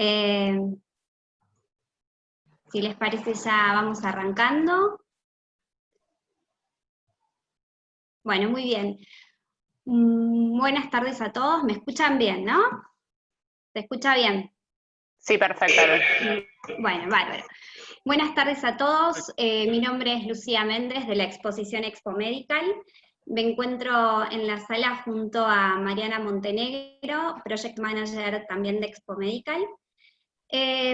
Eh, si les parece ya vamos arrancando. Bueno, muy bien. Buenas tardes a todos. ¿Me escuchan bien, no? ¿Se escucha bien? Sí, perfecto. Bueno, bárbaro. Buenas tardes a todos. Mi nombre es Lucía Méndez de la exposición Expo Medical. Me encuentro en la sala junto a Mariana Montenegro, Project Manager también de Expo Medical.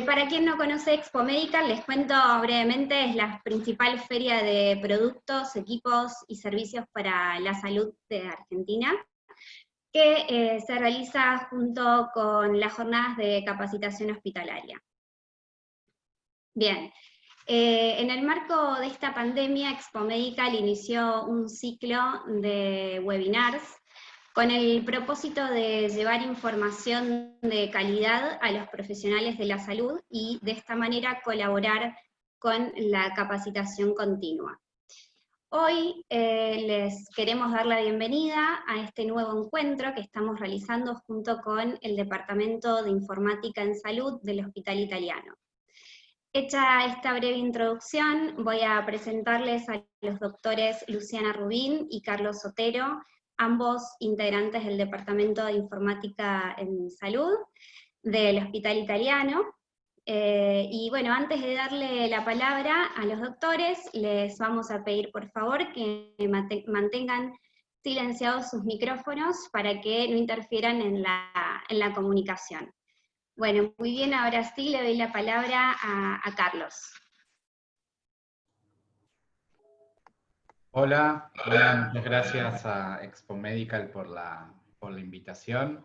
Para quien no conoce Expo Medical, les cuento brevemente, es la principal feria de productos, equipos y servicios para la salud de Argentina, que se realiza junto con las jornadas de capacitación hospitalaria. Bien, en el marco de esta pandemia, Expo Medical inició un ciclo de webinars con el propósito de llevar información de calidad a los profesionales de la salud y de esta manera colaborar con la capacitación continua. Hoy les queremos dar la bienvenida a este nuevo encuentro que estamos realizando junto con el Departamento de Informática en Salud del Hospital Italiano. Hecha esta breve introducción, voy a presentarles a los doctores Luciana Rubín y Carlos Sotero, ambos integrantes del Departamento de Informática en Salud del Hospital Italiano. Y bueno, antes de darle la palabra a los doctores, les vamos a pedir por favor que mantengan silenciados sus micrófonos para que no interfieran en la comunicación. Bueno, muy bien, ahora sí le doy la palabra a Carlos. Hola, muchas gracias a Expo Medical por la invitación.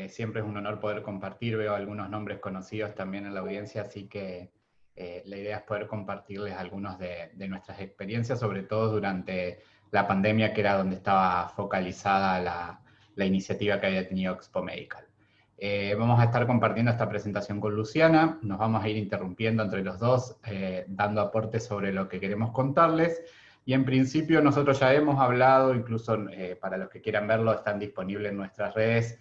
Siempre es un honor poder compartir, veo algunos nombres conocidos también en la audiencia, así que la idea es poder compartirles algunos de nuestras experiencias, sobre todo durante la pandemia, que era donde estaba focalizada la iniciativa que había tenido Expo Medical. Vamos a estar compartiendo esta presentación con Luciana, nos vamos a ir interrumpiendo entre los dos, dando aportes sobre lo que queremos contarles. Y en principio nosotros ya hemos hablado, incluso para los que quieran verlo, están disponibles en nuestras redes,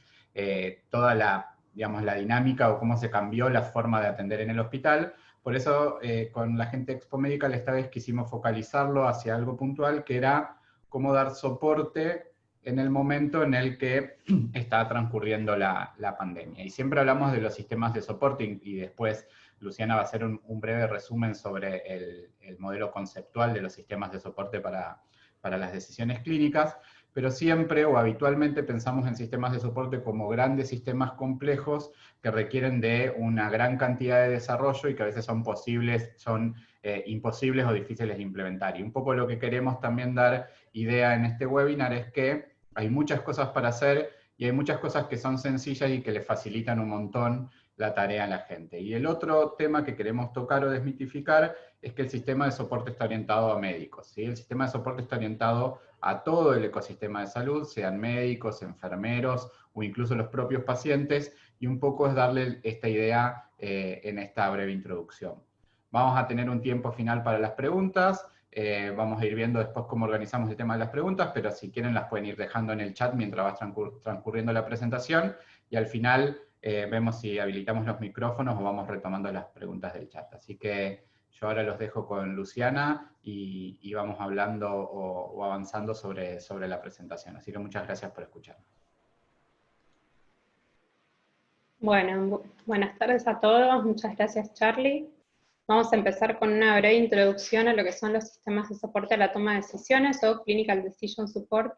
toda la dinámica o cómo se cambió la forma de atender en el hospital. Por eso con la gente de Expo Medical esta vez quisimos focalizarlo hacia algo puntual, que era cómo dar soporte en el momento en el que está transcurriendo la pandemia. Y siempre hablamos de los sistemas de soporte y después Luciana va a hacer un breve resumen sobre el modelo conceptual de los sistemas de soporte para las decisiones clínicas, pero siempre o habitualmente pensamos en sistemas de soporte como grandes sistemas complejos que requieren de una gran cantidad de desarrollo y que a veces son imposibles o difíciles de implementar. Y un poco lo que queremos también dar idea en este webinar es que hay muchas cosas para hacer y hay muchas cosas que son sencillas y que le facilitan un montón la tarea a la gente. Y el otro tema que queremos tocar o desmitificar es que el sistema de soporte está orientado a médicos, ¿sí? El sistema de soporte está orientado a todo el ecosistema de salud, sean médicos, enfermeros o incluso los propios pacientes, y un poco es darle esta idea en esta breve introducción. Vamos a tener un tiempo final para las preguntas, vamos a ir viendo después cómo organizamos el tema de las preguntas, pero si quieren las pueden ir dejando en el chat mientras va transcurriendo la presentación, y al final vemos si habilitamos los micrófonos o vamos retomando las preguntas del chat. Así que yo ahora los dejo con Luciana y vamos hablando o avanzando sobre la presentación. Así que muchas gracias por escucharnos. Bueno, buenas tardes a todos. Muchas gracias, Charlie. Vamos a empezar con una breve introducción a lo que son los sistemas de soporte a la toma de decisiones o Clinical Decision Support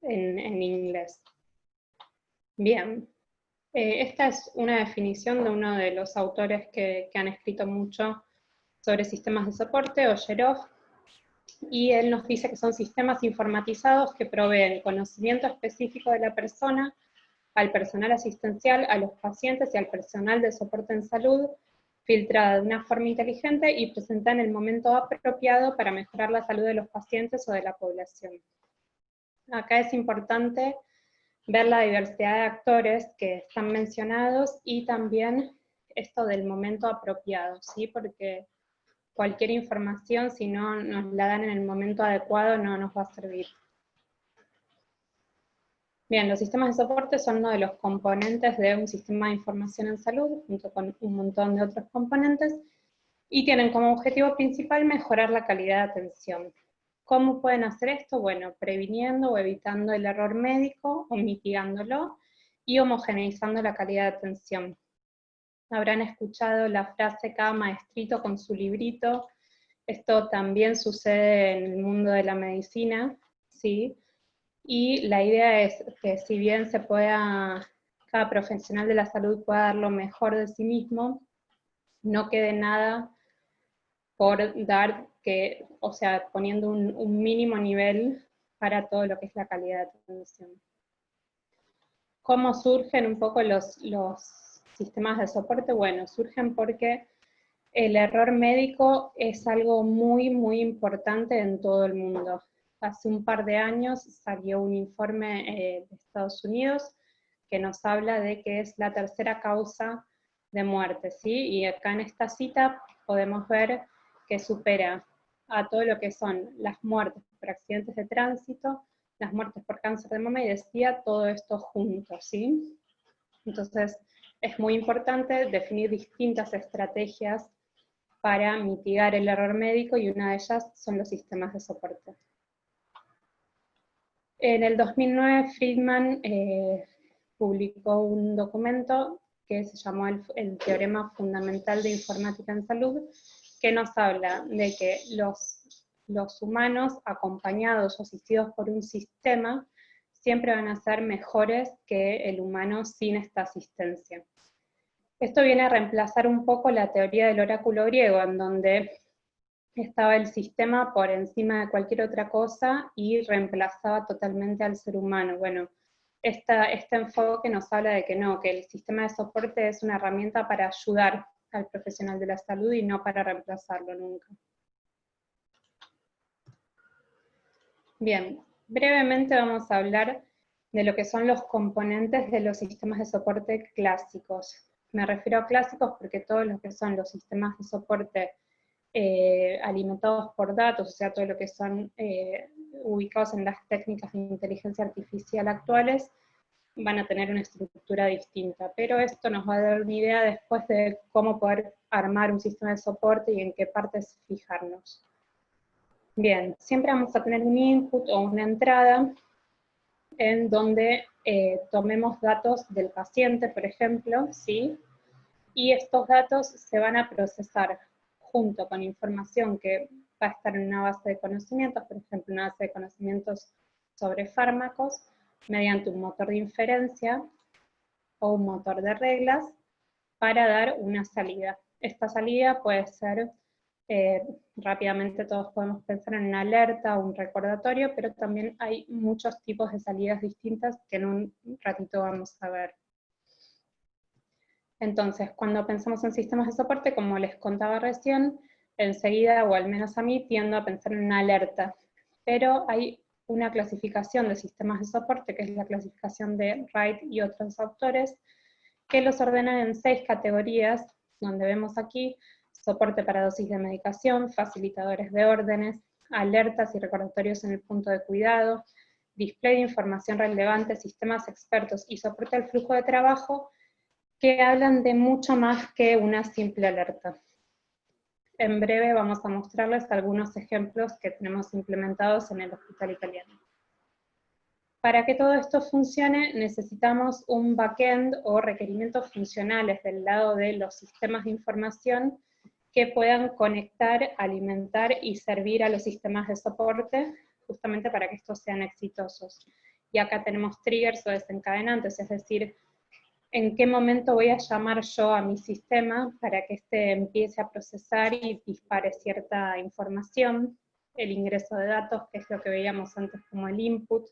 en inglés. Bien. Esta es una definición de uno de los autores que han escrito mucho sobre sistemas de soporte, Ogerov, y él nos dice que son sistemas informatizados que proveen conocimiento específico de la persona al personal asistencial, a los pacientes y al personal de soporte en salud, filtrada de una forma inteligente y presentada en el momento apropiado para mejorar la salud de los pacientes o de la población. Acá es importante ver la diversidad de actores que están mencionados y también esto del momento apropiado, ¿sí? Porque cualquier información, si no nos la dan en el momento adecuado, no nos va a servir. Bien, los sistemas de soporte son uno de los componentes de un sistema de información en salud, junto con un montón de otros componentes, y tienen como objetivo principal mejorar la calidad de atención. ¿Cómo pueden hacer esto? Bueno, previniendo o evitando el error médico, o mitigándolo, y homogeneizando la calidad de atención. Habrán escuchado la frase cada maestrito con su librito. Esto también sucede en el mundo de la medicina, ¿sí? Y la idea es que si bien cada profesional de la salud pueda dar lo mejor de sí mismo, no quede nada por dar, o sea, poniendo un mínimo nivel para todo lo que es la calidad de atención. ¿Cómo surgen un poco los sistemas de soporte? Bueno, surgen porque el error médico es algo muy, muy importante en todo el mundo. Hace un par de años salió un informe de Estados Unidos que nos habla de que es la tercera causa de muerte, ¿sí? Y acá en esta cita podemos ver que supera a todo lo que son las muertes por accidentes de tránsito, las muertes por cáncer de mama y decía todo esto junto, ¿sí? Entonces es muy importante definir distintas estrategias para mitigar el error médico y una de ellas son los sistemas de soporte. En el 2009 Friedman publicó un documento que se llamó el Teorema Fundamental de Informática en Salud, que nos habla de que los humanos acompañados o asistidos por un sistema siempre van a ser mejores que el humano sin esta asistencia. Esto viene a reemplazar un poco la teoría del oráculo griego, en donde estaba el sistema por encima de cualquier otra cosa y reemplazaba totalmente al ser humano. Bueno, este enfoque nos habla de que no, que el sistema de soporte es una herramienta para ayudar al profesional de la salud y no para reemplazarlo nunca. Bien, brevemente vamos a hablar de lo que son los componentes de los sistemas de soporte clásicos. Me refiero a clásicos porque todos los que son los sistemas de soporte alimentados por datos, o sea, todo lo que son ubicados en las técnicas de inteligencia artificial actuales, van a tener una estructura distinta, pero esto nos va a dar una idea después de cómo poder armar un sistema de soporte y en qué partes fijarnos. Bien, siempre vamos a tener un input o una entrada en donde tomemos datos del paciente, por ejemplo, ¿sí? Y estos datos se van a procesar junto con información que va a estar en una base de conocimientos, por ejemplo, una base de conocimientos sobre fármacos, mediante un motor de inferencia o un motor de reglas, para dar una salida. Esta salida puede ser, rápidamente todos podemos pensar en una alerta o un recordatorio, pero también hay muchos tipos de salidas distintas que en un ratito vamos a ver. Entonces, cuando pensamos en sistemas de soporte, como les contaba recién, enseguida, o al menos a mí, tiendo a pensar en una alerta. Pero hay una clasificación de sistemas de soporte, que es la clasificación de Wright y otros autores, que los ordenan en 6 categorías, donde vemos aquí soporte para dosis de medicación, facilitadores de órdenes, alertas y recordatorios en el punto de cuidado, display de información relevante, sistemas expertos y soporte al flujo de trabajo, que hablan de mucho más que una simple alerta. En breve vamos a mostrarles algunos ejemplos que tenemos implementados en el hospital italiano. Para que todo esto funcione, necesitamos un backend o requerimientos funcionales del lado de los sistemas de información que puedan conectar, alimentar y servir a los sistemas de soporte, justamente para que estos sean exitosos. Y acá tenemos triggers o desencadenantes, es decir, en qué momento voy a llamar yo a mi sistema para que éste empiece a procesar y dispare cierta información, el ingreso de datos, que es lo que veíamos antes como el input,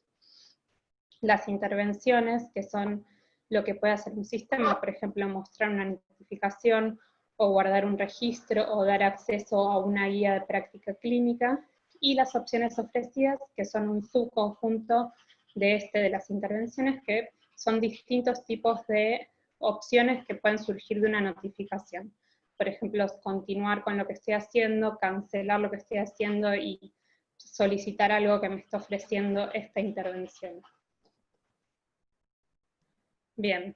las intervenciones, que son lo que puede hacer un sistema, por ejemplo, mostrar una notificación, o guardar un registro, o dar acceso a una guía de práctica clínica, y las opciones ofrecidas, que son un subconjunto de las intervenciones, que son distintos tipos de opciones que pueden surgir de una notificación. Por ejemplo, continuar con lo que estoy haciendo, cancelar lo que estoy haciendo y solicitar algo que me está ofreciendo esta intervención. Bien.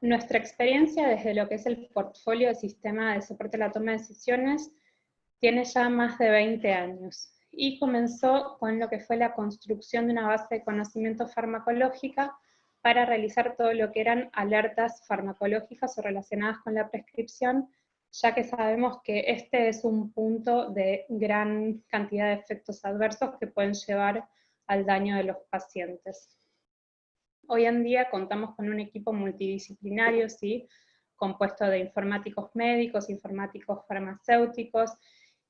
Nuestra experiencia desde lo que es el portfolio del sistema de soporte a la toma de decisiones tiene ya más de 20 años y comenzó con lo que fue la construcción de una base de conocimiento farmacológica para realizar todo lo que eran alertas farmacológicas o relacionadas con la prescripción, ya que sabemos que este es un punto de gran cantidad de efectos adversos que pueden llevar al daño de los pacientes. Hoy en día contamos con un equipo multidisciplinario, ¿sí?, compuesto de informáticos médicos, informáticos farmacéuticos,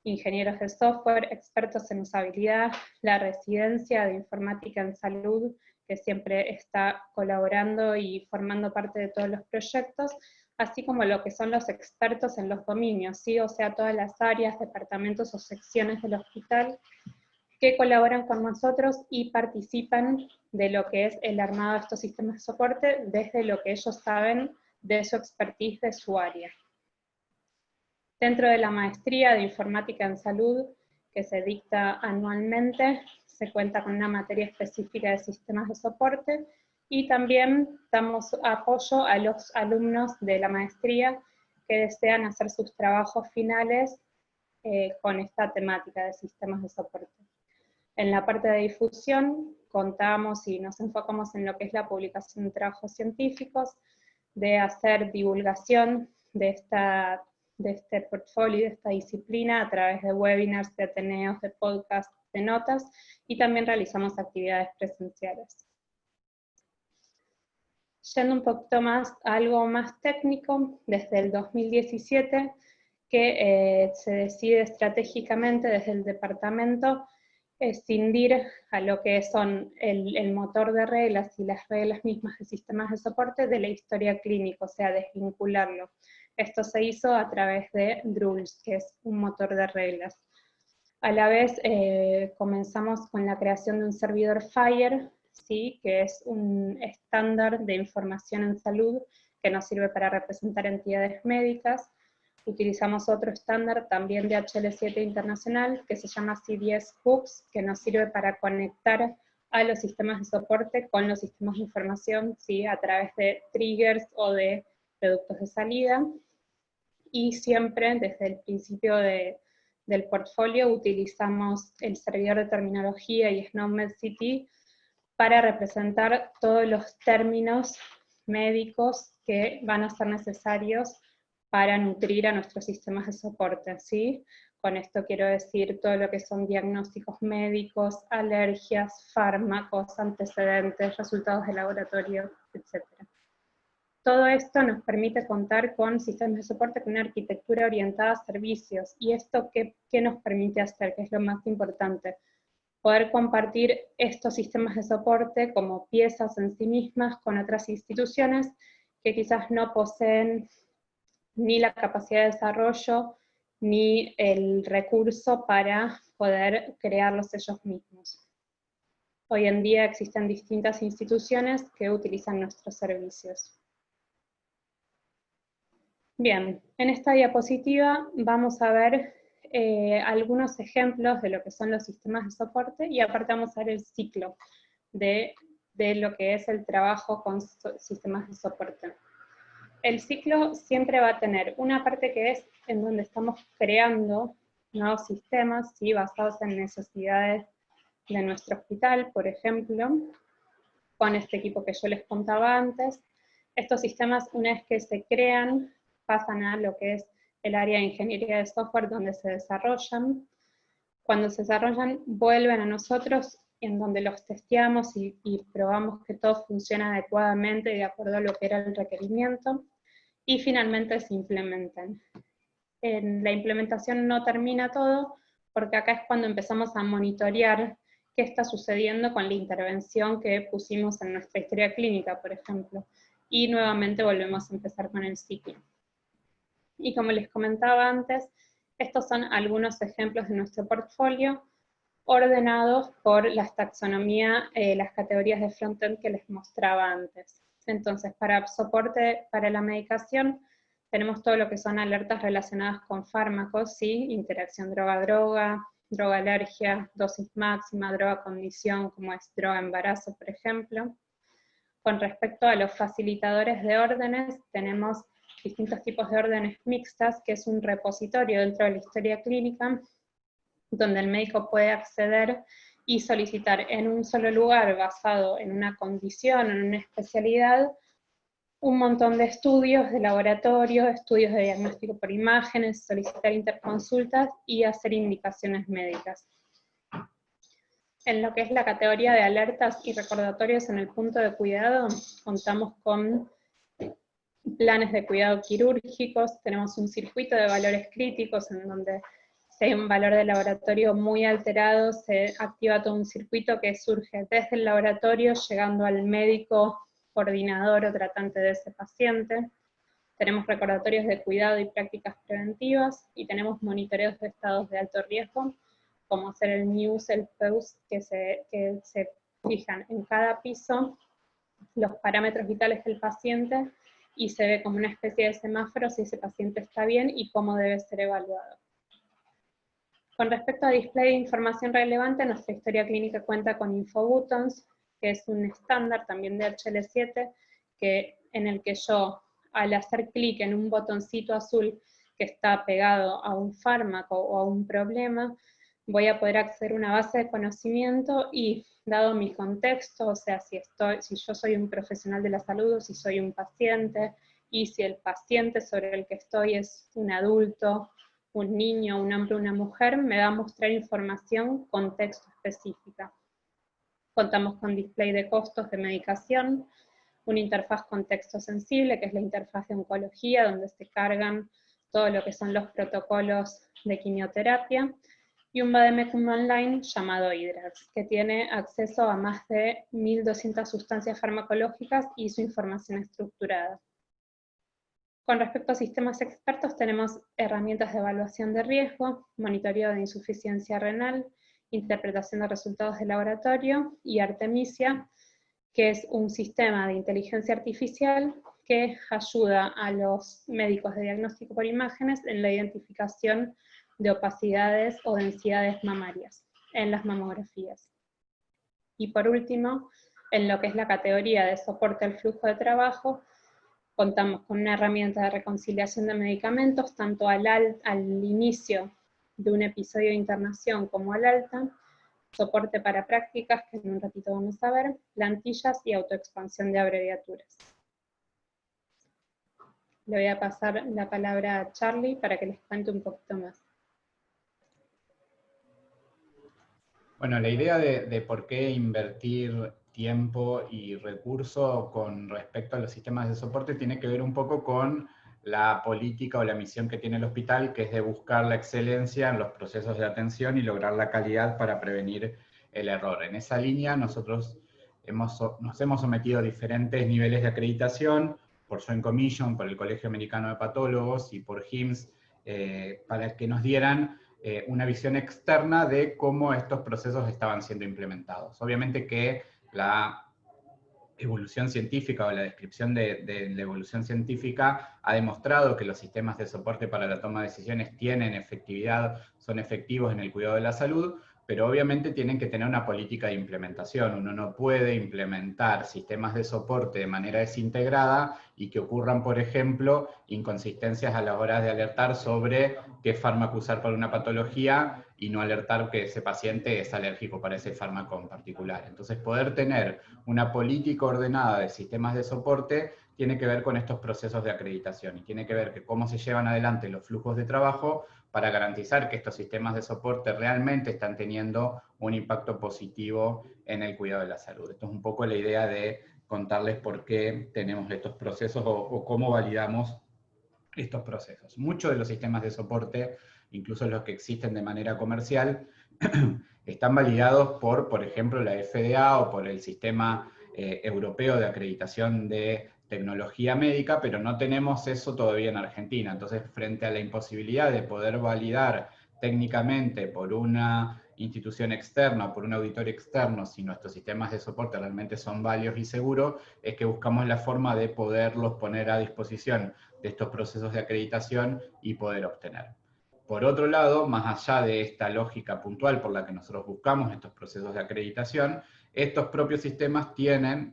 ingenieros de software, expertos en usabilidad, la residencia de informática en salud, que siempre está colaborando y formando parte de todos los proyectos, así como lo que son los expertos en los dominios, ¿sí?, o sea, todas las áreas, departamentos o secciones del hospital, que colaboran con nosotros y participan de lo que es el armado de estos sistemas de soporte desde lo que ellos saben de su expertise de su área. Dentro de la maestría de informática en salud, que se dicta anualmente, se cuenta con una materia específica de sistemas de soporte, y también damos apoyo a los alumnos de la maestría que desean hacer sus trabajos finales con esta temática de sistemas de soporte. En la parte de difusión contamos y nos enfocamos en lo que es la publicación de trabajos científicos, de hacer divulgación de este portfolio, de esta disciplina a través de webinars, de ateneos, de podcasts, de notas, y también realizamos actividades presenciales. Yendo un poquito más a algo más técnico, desde el 2017 que se decide estratégicamente desde el departamento escindir a lo que son el motor de reglas y las reglas mismas de sistemas de soporte de la historia clínica, o sea, desvincularlo. Esto se hizo a través de Drools, que es un motor de reglas. A la vez comenzamos con la creación de un servidor FHIR, ¿sí?, que es un estándar de información en salud que nos sirve para representar entidades médicas. Utilizamos otro estándar también de HL7 internacional que se llama CDS Hooks, que nos sirve para conectar a los sistemas de soporte con los sistemas de información, ¿sí?, a través de triggers o de productos de salida. Y siempre desde el principio del portfolio utilizamos el servidor de terminología y SNOMED-CT para representar todos los términos médicos que van a ser necesarios para nutrir a nuestros sistemas de soporte, ¿sí? Con esto quiero decir todo lo que son diagnósticos médicos, alergias, fármacos, antecedentes, resultados de laboratorio, etc. Todo esto nos permite contar con sistemas de soporte con una arquitectura orientada a servicios. ¿Y esto qué nos permite hacer? Que es lo más importante. Poder compartir estos sistemas de soporte como piezas en sí mismas con otras instituciones que quizás no poseen ni la capacidad de desarrollo, ni el recurso para poder crearlos ellos mismos. Hoy en día existen distintas instituciones que utilizan nuestros servicios. Bien, en esta diapositiva vamos a ver algunos ejemplos de lo que son los sistemas de soporte, y aparte vamos a ver el ciclo de lo que es el trabajo con sistemas de soporte. El ciclo siempre va a tener una parte que es en donde estamos creando nuevos sistemas, ¿sí?, basados en necesidades de nuestro hospital, por ejemplo, con este equipo que yo les contaba antes. Estos sistemas, una vez que se crean, pasan a lo que es el área de ingeniería de software donde se desarrollan. Cuando se desarrollan, vuelven a nosotros, en donde los testeamos y probamos que todo funciona adecuadamente y de acuerdo a lo que era el requerimiento, y finalmente se implementan. En la implementación no termina todo, porque acá es cuando empezamos a monitorear qué está sucediendo con la intervención que pusimos en nuestra historia clínica, por ejemplo, y nuevamente volvemos a empezar con el ciclo. Y como les comentaba antes, estos son algunos ejemplos de nuestro portfolio, ordenados por las taxonomías, las categorías de frontend que les mostraba antes. Entonces, para soporte para la medicación, tenemos todo lo que son alertas relacionadas con fármacos, ¿sí?, interacción droga-droga, droga-alergia, dosis máxima, droga-condición, como es droga-embarazo, por ejemplo. Con respecto a los facilitadores de órdenes, tenemos distintos tipos de órdenes mixtas, que es un repositorio dentro de la historia clínica, donde el médico puede acceder y solicitar en un solo lugar, basado en una condición, en una especialidad, un montón de estudios de laboratorio, estudios de diagnóstico por imágenes, solicitar interconsultas y hacer indicaciones médicas. En lo que es la categoría de alertas y recordatorios en el punto de cuidado, contamos con planes de cuidado quirúrgicos, tenemos un circuito de valores críticos en donde si hay un valor de laboratorio muy alterado, se activa todo un circuito que surge desde el laboratorio, llegando al médico coordinador o tratante de ese paciente. Tenemos recordatorios de cuidado y prácticas preventivas, y tenemos monitoreos de estados de alto riesgo, como hacer el NEWS, el PEWS, que se fijan en cada piso los parámetros vitales del paciente, y se ve como una especie de semáforo si ese paciente está bien y cómo debe ser evaluado. Con respecto a display de información relevante, nuestra historia clínica cuenta con InfoButtons, que es un estándar también de HL7, en el que yo, al hacer clic en un botoncito azul que está pegado a un fármaco o a un problema, voy a poder acceder a una base de conocimiento y, dado mi contexto, o sea, si yo soy un profesional de la salud o si soy un paciente, y si el paciente sobre el que estoy es un adulto, un niño, un hombre, una mujer, me va a mostrar información contexto específica. Contamos con display de costos de medicación, una interfaz contexto sensible, que es la interfaz de oncología, donde se cargan todo lo que son los protocolos de quimioterapia, y un vademecum online llamado IDRAX, que tiene acceso a más de 1.200 sustancias farmacológicas y su información estructurada. Con respecto a sistemas expertos, tenemos herramientas de evaluación de riesgo, monitoreo de insuficiencia renal, interpretación de resultados de laboratorio, y Artemisia, que es un sistema de inteligencia artificial que ayuda a los médicos de diagnóstico por imágenes en la identificación de opacidades o densidades mamarias en las mamografías. Y por último, en lo que es la categoría de soporte al flujo de trabajo, contamos con una herramienta de reconciliación de medicamentos, tanto al inicio de un episodio de internación como al alta, soporte para prácticas, que en un ratito vamos a ver, plantillas y autoexpansión de abreviaturas. Le voy a pasar la palabra a Charlie para que les cuente un poquito más. Bueno, la idea de por qué invertir tiempo y recursos con respecto a los sistemas de soporte tiene que ver un poco con la política o la misión que tiene el hospital, que es de buscar la excelencia en los procesos de atención y lograr la calidad para prevenir el error. En esa línea nosotros nos hemos sometido a diferentes niveles de acreditación, por Joint Commission, por el Colegio Americano de Patólogos y por HIMSS, para que nos dieran una visión externa de cómo estos procesos estaban siendo implementados. Obviamente que la evolución científica o la descripción de la evolución científica ha demostrado que los sistemas de soporte para la toma de decisiones tienen efectividad, son efectivos en el cuidado de la salud, pero obviamente tienen que tener una política de implementación. Uno no puede implementar sistemas de soporte de manera desintegrada y que ocurran, por ejemplo, inconsistencias a la hora de alertar sobre qué fármaco usar para una patología y no alertar que ese paciente es alérgico para ese fármaco en particular. Entonces, poder tener una política ordenada de sistemas de soporte tiene que ver con estos procesos de acreditación y tiene que ver con cómo se llevan adelante los flujos de trabajo para garantizar que estos sistemas de soporte realmente están teniendo un impacto positivo en el cuidado de la salud. Esto es un poco la idea de contarles por qué tenemos estos procesos o cómo validamos estos procesos. Muchos de los sistemas de soporte, incluso los que existen de manera comercial, están validados por ejemplo, la FDA o por el Sistema Europeo de Acreditación de Tecnología Médica, pero no tenemos eso todavía en Argentina. Entonces, frente a la imposibilidad de poder validar técnicamente por una institución externa, por un auditor externo, si nuestros sistemas de soporte realmente son válidos y seguros, es que buscamos la forma de poderlos poner a disposición de estos procesos de acreditación y poder obtener. Por otro lado, más allá de esta lógica puntual por la que nosotros buscamos estos procesos de acreditación, estos propios sistemas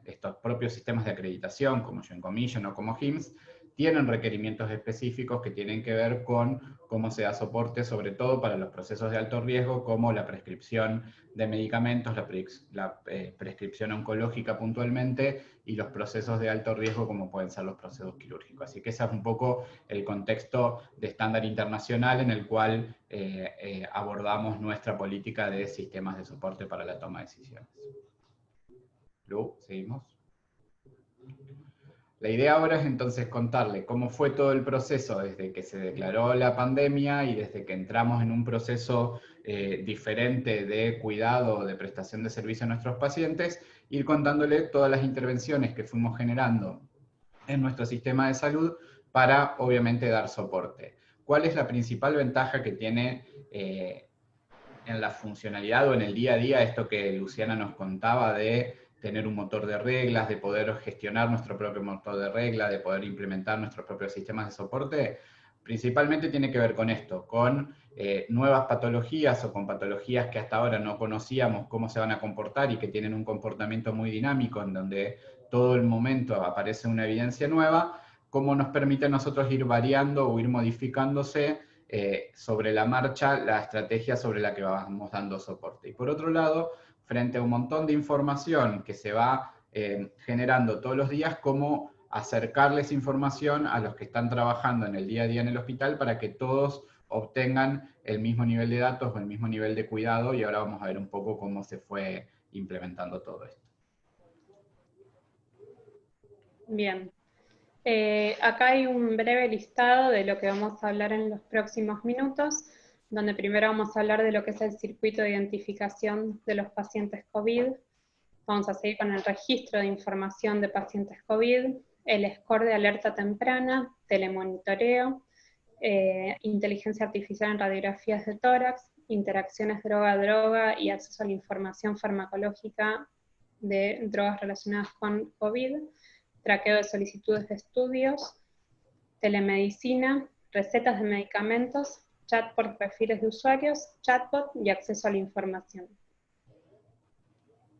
estos propios sistemas de acreditación, como Joint Commission o como HIMSS, tienen requerimientos específicos que tienen que ver con cómo se da soporte, sobre todo para los procesos de alto riesgo, como la prescripción de medicamentos, la prescripción oncológica puntualmente, y los procesos de alto riesgo, como pueden ser los procesos quirúrgicos. Así que ese es un poco el contexto de estándar internacional en el cual abordamos nuestra política de sistemas de soporte para la toma de decisiones. Lu, ¿seguimos? La idea ahora es entonces contarle cómo fue todo el proceso desde que se declaró la pandemia y desde que entramos en un proceso diferente de cuidado, de prestación de servicio a nuestros pacientes, ir contándole todas las intervenciones que fuimos generando en nuestro sistema de salud para, obviamente, dar soporte. ¿Cuál es la principal ventaja que tiene en la funcionalidad o en el día a día esto que Luciana nos contaba de tener un motor de reglas, de poder gestionar nuestro propio motor de reglas, de poder implementar nuestros propios sistemas de soporte? Principalmente tiene que ver con esto, con nuevas patologías o con patologías que hasta ahora no conocíamos cómo se van a comportar y que tienen un comportamiento muy dinámico, en donde todo el momento aparece una evidencia nueva, cómo nos permite a nosotros ir variando o ir modificándose sobre la marcha la estrategia sobre la que vamos dando soporte. Y por otro lado, frente a un montón de información que se va generando todos los días, cómo acercarles información a los que están trabajando en el día a día en el hospital para que todos obtengan el mismo nivel de datos o el mismo nivel de cuidado, y ahora vamos a ver un poco cómo se fue implementando todo esto. Bien. Acá hay un breve listado de lo que vamos a hablar en los próximos minutos, donde primero vamos a hablar de lo que es el circuito de identificación de los pacientes COVID. Vamos a seguir con el registro de información de pacientes COVID, el score de alerta temprana, telemonitoreo, inteligencia artificial en radiografías de tórax, interacciones droga-droga y acceso a la información farmacológica de drogas relacionadas con COVID, traqueo de solicitudes de estudios, telemedicina, recetas de medicamentos, chat por perfiles de usuarios, chatbot y acceso a la información.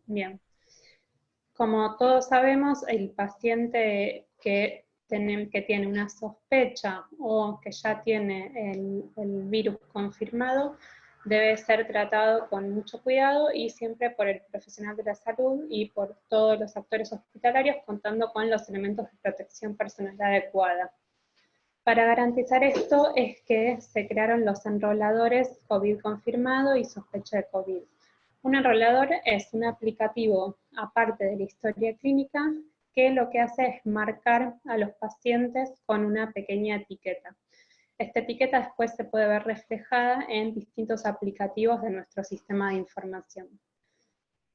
Bien. Como todos sabemos, el paciente que tiene una sospecha o que ya tiene el virus confirmado debe ser tratado con mucho cuidado y siempre por el profesional de la salud y por todos los actores hospitalarios, contando con los elementos de protección personal adecuada. Para garantizar esto es que se crearon los enroladores COVID confirmado y sospecha de COVID. Un enrolador es un aplicativo, aparte de la historia clínica, que lo que hace es marcar a los pacientes con una pequeña etiqueta. Esta etiqueta después se puede ver reflejada en distintos aplicativos de nuestro sistema de información.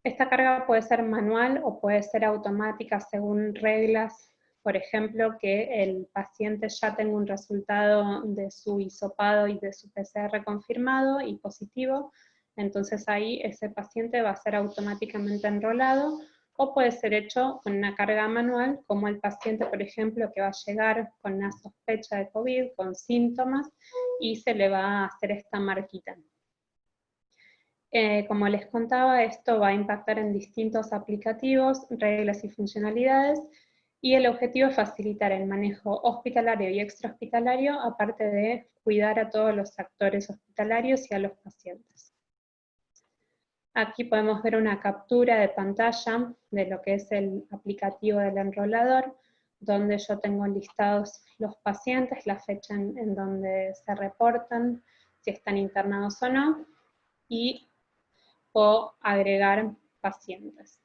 Esta carga puede ser manual o puede ser automática según reglas, por ejemplo, que el paciente ya tenga un resultado de su hisopado y de su PCR confirmado y positivo, entonces ahí ese paciente va a ser automáticamente enrolado, o puede ser hecho con una carga manual, como el paciente, por ejemplo, que va a llegar con una sospecha de COVID, con síntomas, y se le va a hacer esta marquita. Como les contaba, esto va a impactar en distintos aplicativos, reglas y funcionalidades, y el objetivo es facilitar el manejo hospitalario y extrahospitalario, aparte de cuidar a todos los actores hospitalarios y a los pacientes. Aquí podemos ver una captura de pantalla de lo que es el aplicativo del enrolador, donde yo tengo listados los pacientes, la fecha en donde se reportan, si están internados o no, y o agregar pacientes.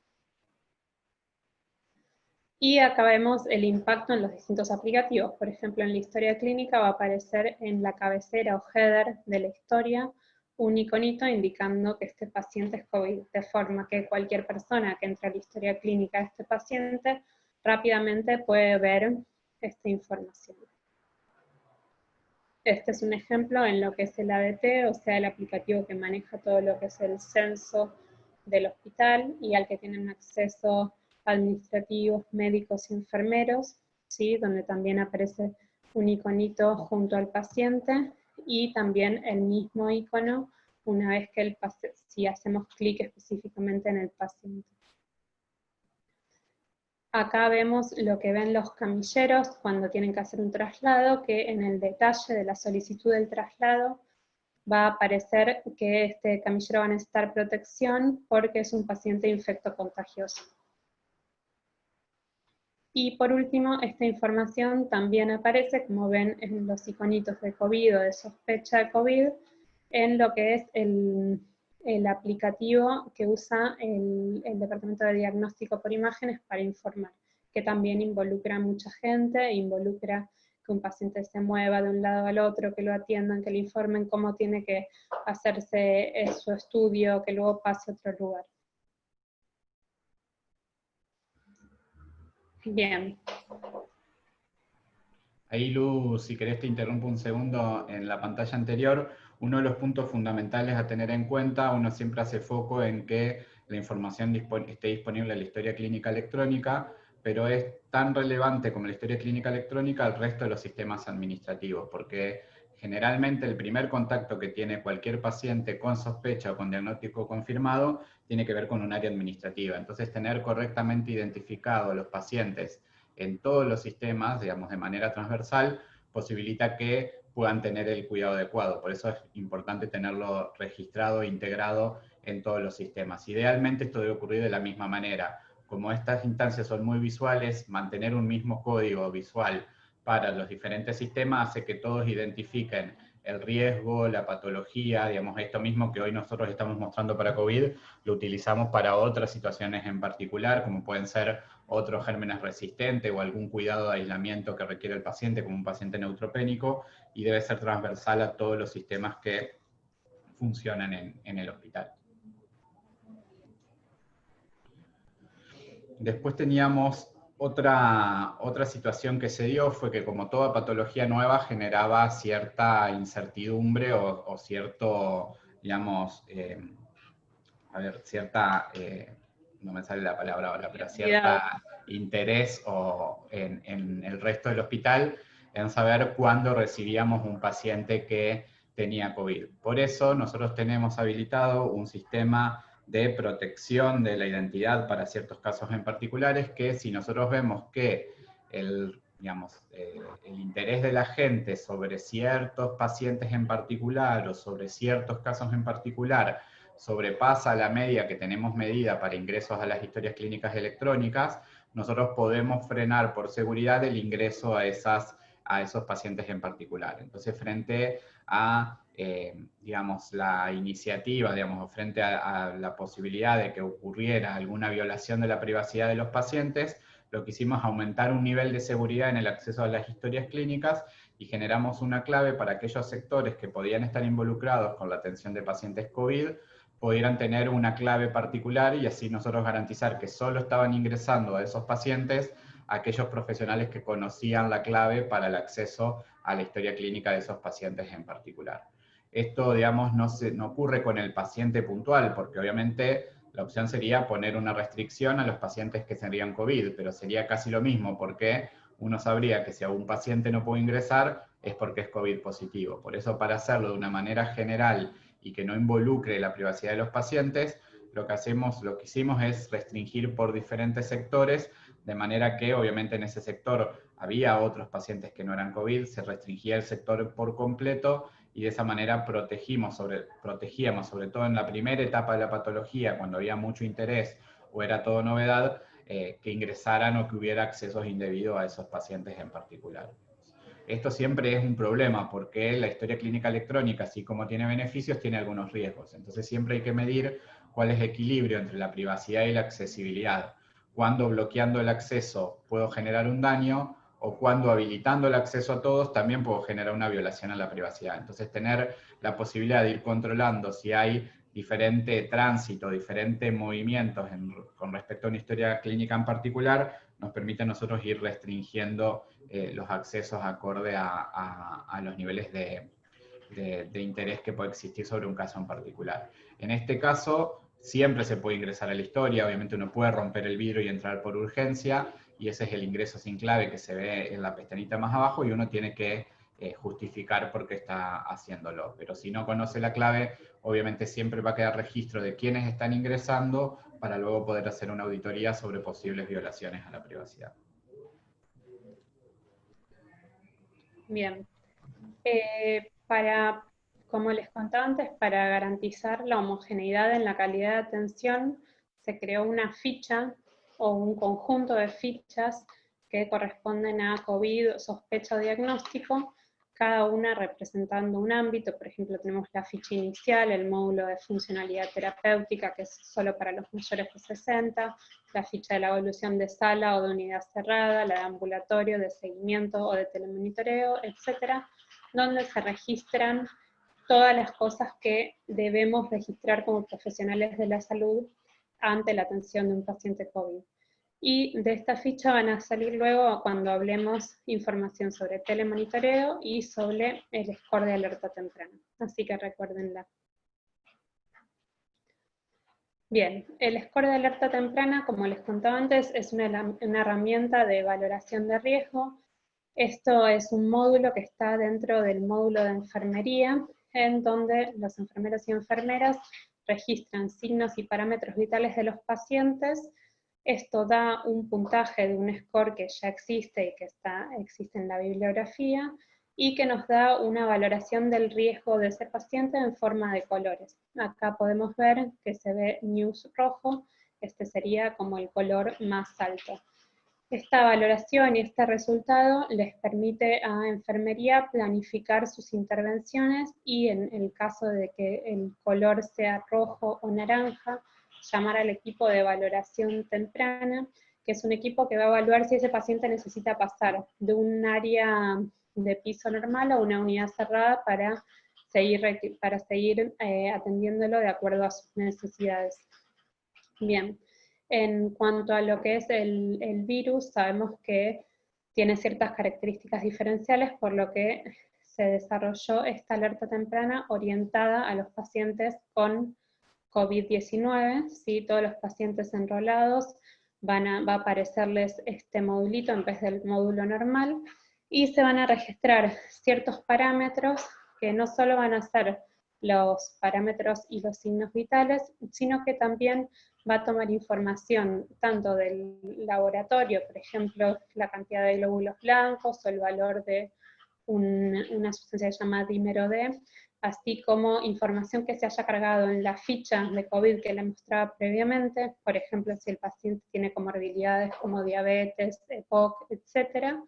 Y acá vemos el impacto en los distintos aplicativos. Por ejemplo, en la historia clínica va a aparecer en la cabecera o header de la historia un iconito indicando que este paciente es COVID, de forma que cualquier persona que entre a la historia clínica de este paciente rápidamente puede ver esta información. Este es un ejemplo en lo que es el ADT, o sea, el aplicativo que maneja todo lo que es el censo del hospital y al que tienen acceso administrativos, médicos y enfermeros, ¿sí? Donde también aparece un iconito junto al paciente y también el mismo icono una vez que si hacemos clic específicamente en el paciente. Acá vemos lo que ven los camilleros cuando tienen que hacer un traslado, que en el detalle de la solicitud del traslado va a aparecer que este camillero va a necesitar protección porque es un paciente infectocontagioso. Y por último, esta información también aparece, como ven en los iconitos de COVID o de sospecha de COVID, en lo que es el aplicativo que usa el Departamento de Diagnóstico por Imágenes para informar, que también involucra a mucha gente, involucra que un paciente se mueva de un lado al otro, que lo atiendan, que le informen cómo tiene que hacerse su estudio, que luego pase a otro lugar. Bien. Ahí, Lu, si querés te interrumpo un segundo. En la pantalla anterior, uno de los puntos fundamentales a tener en cuenta, uno siempre hace foco en que la información esté disponible en la historia clínica electrónica, pero es tan relevante como la historia clínica electrónica al resto de los sistemas administrativos, porque generalmente el primer contacto que tiene cualquier paciente con sospecha o con diagnóstico confirmado tiene que ver con un área administrativa. Entonces, tener correctamente identificados los pacientes en todos los sistemas, digamos, de manera transversal, posibilita que puedan tener el cuidado adecuado. Por eso es importante tenerlo registrado e integrado en todos los sistemas. Idealmente esto debe ocurrir de la misma manera. Como estas instancias son muy visuales, mantener un mismo código visual para los diferentes sistemas hace que todos identifiquen el riesgo, la patología, digamos, esto mismo que hoy nosotros estamos mostrando para COVID, lo utilizamos para otras situaciones en particular, como pueden ser otros gérmenes resistentes o algún cuidado de aislamiento que requiere el paciente, como un paciente neutropénico, y debe ser transversal a todos los sistemas que funcionan en el hospital. Después teníamos otra situación que se dio, fue que como toda patología nueva generaba cierta incertidumbre o cierto, digamos, no me sale la palabra ahora, pero cierta interés en el resto del hospital en saber cuándo recibíamos un paciente que tenía COVID. Por eso nosotros tenemos habilitado un sistema de protección de la identidad para ciertos casos en particulares, que si nosotros vemos que el interés de la gente sobre ciertos pacientes en particular o sobre ciertos casos en particular sobrepasa la media que tenemos medida para ingresos a las historias clínicas electrónicas, nosotros podemos frenar por seguridad el ingreso a esos pacientes en particular. Entonces, frente a la iniciativa, frente a la posibilidad de que ocurriera alguna violación de la privacidad de los pacientes, lo que hicimos es aumentar un nivel de seguridad en el acceso a las historias clínicas y generamos una clave para aquellos sectores que podían estar involucrados con la atención de pacientes COVID, pudieran tener una clave particular y así nosotros garantizar que solo estaban ingresando a esos pacientes aquellos profesionales que conocían la clave para el acceso a la historia clínica de esos pacientes en particular. Esto, digamos, no ocurre con el paciente puntual, porque obviamente la opción sería poner una restricción a los pacientes que tendrían COVID, pero sería casi lo mismo, porque uno sabría que si a un paciente no puede ingresar es porque es COVID positivo. Por eso, para hacerlo de una manera general y que no involucre la privacidad de los pacientes, lo que hicimos es restringir por diferentes sectores, de manera que obviamente en ese sector había otros pacientes que no eran COVID, se restringía el sector por completo, y de esa manera protegíamos, sobre todo en la primera etapa de la patología, cuando había mucho interés o era todo novedad, que ingresaran o que hubiera accesos indebidos a esos pacientes en particular. Esto siempre es un problema, porque la historia clínica electrónica, así como tiene beneficios, tiene algunos riesgos. Entonces siempre hay que medir cuál es el equilibrio entre la privacidad y la accesibilidad. Cuando bloqueando el acceso puedo generar un daño, o cuando habilitando el acceso a todos también puedo generar una violación a la privacidad. Entonces tener la posibilidad de ir controlando si hay diferente tránsito, diferentes movimientos con respecto a una historia clínica en particular, nos permite a nosotros ir restringiendo los accesos acorde a los niveles de interés que puede existir sobre un caso en particular. En este caso, siempre se puede ingresar a la historia, obviamente uno puede romper el vidrio y entrar por urgencia, y ese es el ingreso sin clave que se ve en la pestañita más abajo, y uno tiene que justificar por qué está haciéndolo. Pero si no conoce la clave, obviamente siempre va a quedar registro de quiénes están ingresando para luego poder hacer una auditoría sobre posibles violaciones a la privacidad. Bien. Como les contaba antes, para garantizar la homogeneidad en la calidad de atención, se creó una ficha o un conjunto de fichas que corresponden a COVID, sospecha o diagnóstico, cada una representando un ámbito. Por ejemplo, tenemos la ficha inicial, el módulo de funcionalidad terapéutica, que es solo para los mayores de 60, la ficha de la evolución de sala o de unidad cerrada, la de ambulatorio, de seguimiento o de telemonitoreo, etcétera, donde se registran todas las cosas que debemos registrar como profesionales de la salud ante la atención de un paciente COVID. Y de esta ficha van a salir luego cuando hablemos información sobre telemonitoreo y sobre el score de alerta temprana. Así que recuérdenla. Bien, el score de alerta temprana, como les contaba antes, es una herramienta de valoración de riesgo. Esto es un módulo que está dentro del módulo de enfermería, en donde los enfermeros y enfermeras registran signos y parámetros vitales de los pacientes. Esto da un puntaje de un score que ya existe y que existe en la bibliografía, y que nos da una valoración del riesgo de ese paciente en forma de colores. Acá podemos ver que se ve news rojo, este sería como el color más alto. Esta valoración y este resultado les permite a enfermería planificar sus intervenciones y en el caso de que el color sea rojo o naranja, llamar al equipo de valoración temprana, que es un equipo que va a evaluar si ese paciente necesita pasar de un área de piso normal a una unidad cerrada para seguir atendiéndolo de acuerdo a sus necesidades. Bien. En cuanto a lo que es el virus, sabemos que tiene ciertas características diferenciales, por lo que se desarrolló esta alerta temprana orientada a los pacientes con COVID-19. ¿Sí? Todos los pacientes enrolados va a aparecerles este modulito en vez del módulo normal, y se van a registrar ciertos parámetros que no solo van a ser los parámetros y los signos vitales, sino que también va a tomar información tanto del laboratorio, por ejemplo, la cantidad de glóbulos blancos o el valor de una sustancia llamada dímero D, así como información que se haya cargado en la ficha de COVID que le mostraba previamente, por ejemplo, si el paciente tiene comorbilidades como diabetes, EPOC, etc.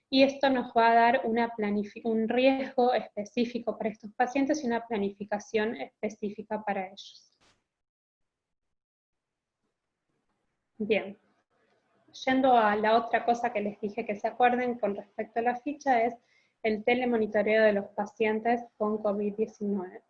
Y esto nos va a dar un riesgo específico para estos pacientes y una planificación específica para ellos. Bien, yendo a la otra cosa que les dije que se acuerden con respecto a la ficha, es el telemonitoreo de los pacientes con COVID-19.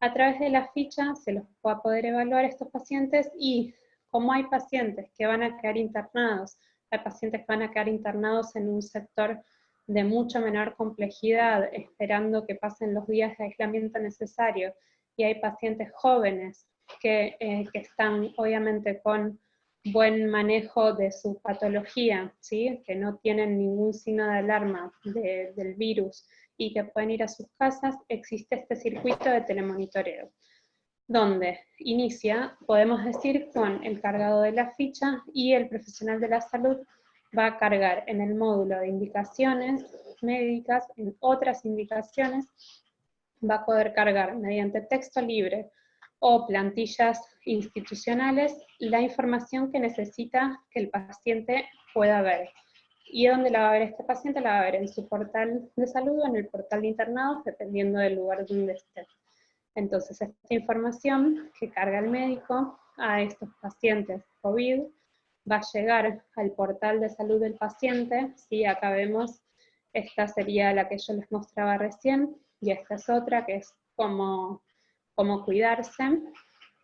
A través de la ficha se los va a poder evaluar estos pacientes, y como hay pacientes que van a quedar internados, hay pacientes que van a quedar internados en un sector de mucha menor complejidad, esperando que pasen los días de aislamiento necesario, y hay pacientes jóvenes que están obviamente con buen manejo de su patología, ¿sí? Que no tienen ningún signo de alarma del virus y que pueden ir a sus casas, existe este circuito de telemonitoreo, donde inicia, podemos decir, con el cargado de la ficha, y el profesional de la salud va a cargar en el módulo de indicaciones médicas, en otras indicaciones, va a poder cargar mediante texto libre o plantillas institucionales la información que necesita que el paciente pueda ver. ¿Y dónde la va a ver este paciente? La va a ver en su portal de salud o en el portal de internados, dependiendo del lugar donde esté. Entonces, esta información que carga el médico a estos pacientes COVID va a llegar al portal de salud del paciente. ¿Sí? Acá vemos, esta sería la que yo les mostraba recién, y esta es otra, que es cómo cuidarse,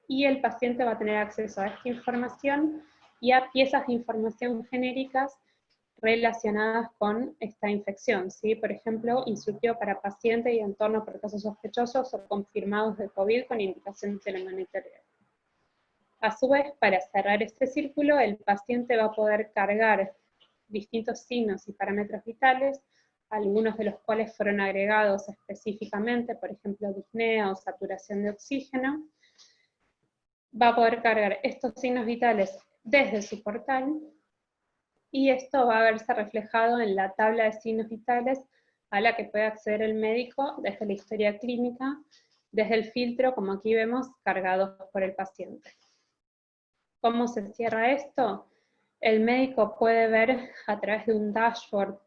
y el paciente va a tener acceso a esta información y a piezas de información genéricas relacionadas con esta infección, ¿sí? Por ejemplo, instructivo para paciente y entorno por casos sospechosos o confirmados de COVID con indicación de telemonitoreo. A su vez, para cerrar este círculo, el paciente va a poder cargar distintos signos y parámetros vitales, algunos de los cuales fueron agregados específicamente, por ejemplo, disnea o saturación de oxígeno, va a poder cargar estos signos vitales desde su portal, y esto va a verse reflejado en la tabla de signos vitales a la que puede acceder el médico desde la historia clínica, desde el filtro, como aquí vemos, cargados por el paciente. ¿Cómo se cierra esto? El médico puede ver a través de un dashboard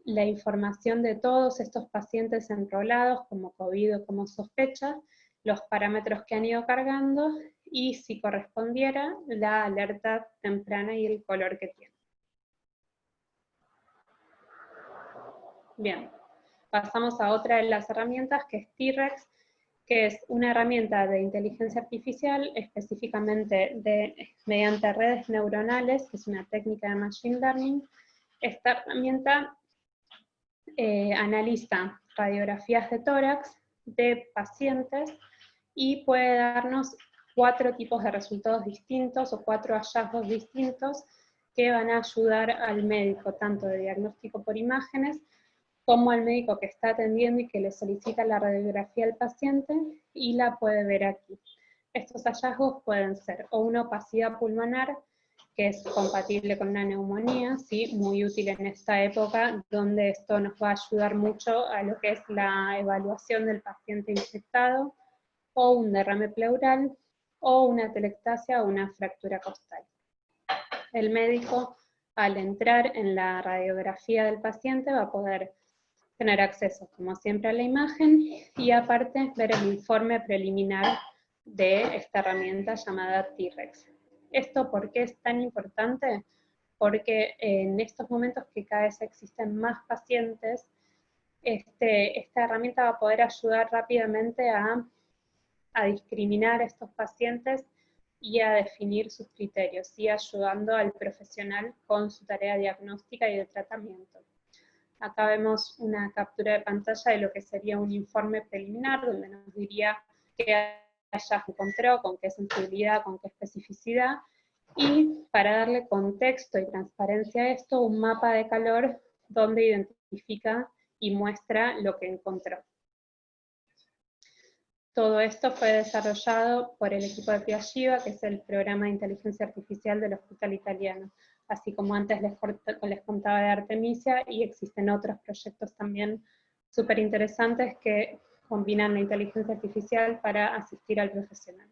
la información de todos estos pacientes enrolados, como COVID o como sospecha, los parámetros que han ido cargando, y si correspondiera, la alerta temprana y el color que tiene. Bien, pasamos a otra de las herramientas, que es T-Rex, que es una herramienta de inteligencia artificial, específicamente mediante redes neuronales, que es una técnica de machine learning. Esta herramienta analiza radiografías de tórax de pacientes y puede darnos 4 tipos de resultados distintos o 4 hallazgos distintos que van a ayudar al médico, tanto de diagnóstico por imágenes, como al médico que está atendiendo y que le solicita la radiografía al paciente y la puede ver aquí. Estos hallazgos pueden ser o una opacidad pulmonar, que es compatible con una neumonía, ¿sí? Muy útil en esta época, donde esto nos va a ayudar mucho a lo que es la evaluación del paciente infectado, o un derrame pleural, o una atelectasia o una fractura costal. El médico, al entrar en la radiografía del paciente, va a poder tener acceso, como siempre, a la imagen, y aparte ver el informe preliminar de esta herramienta llamada T-Rex. ¿Esto por qué es tan importante? Porque en estos momentos que cada vez existen más pacientes, esta herramienta va a poder ayudar rápidamente a discriminar a estos pacientes y a definir sus criterios, y ayudando al profesional con su tarea diagnóstica y de tratamiento. Acá vemos una captura de pantalla de lo que sería un informe preliminar, donde nos diría qué hallazgo encontró, con qué sensibilidad, con qué especificidad, y para darle contexto y transparencia a esto, un mapa de calor donde identifica y muestra lo que encontró. Todo esto fue desarrollado por el equipo de Piagiva, que es el programa de inteligencia artificial del Hospital Italiano. Así como antes les contaba de Artemisia, y existen otros proyectos también súper interesantes que combinan la inteligencia artificial para asistir al profesional.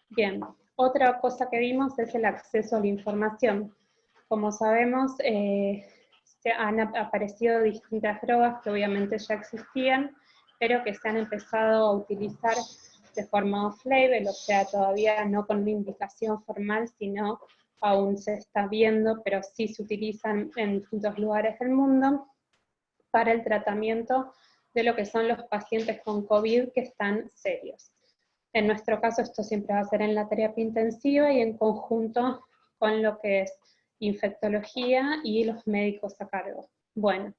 Bien, otra cosa que vimos es el acceso a la información. Como sabemos, se han aparecido distintas drogas que obviamente ya existían, pero que se han empezado a utilizar de forma off-label, o sea, todavía no con una indicación formal, sino aún se está viendo, pero sí se utilizan en distintos lugares del mundo para el tratamiento de lo que son los pacientes con COVID que están serios. En nuestro caso esto siempre va a ser en la terapia intensiva y en conjunto con lo que es infectología y los médicos a cargo. Bueno,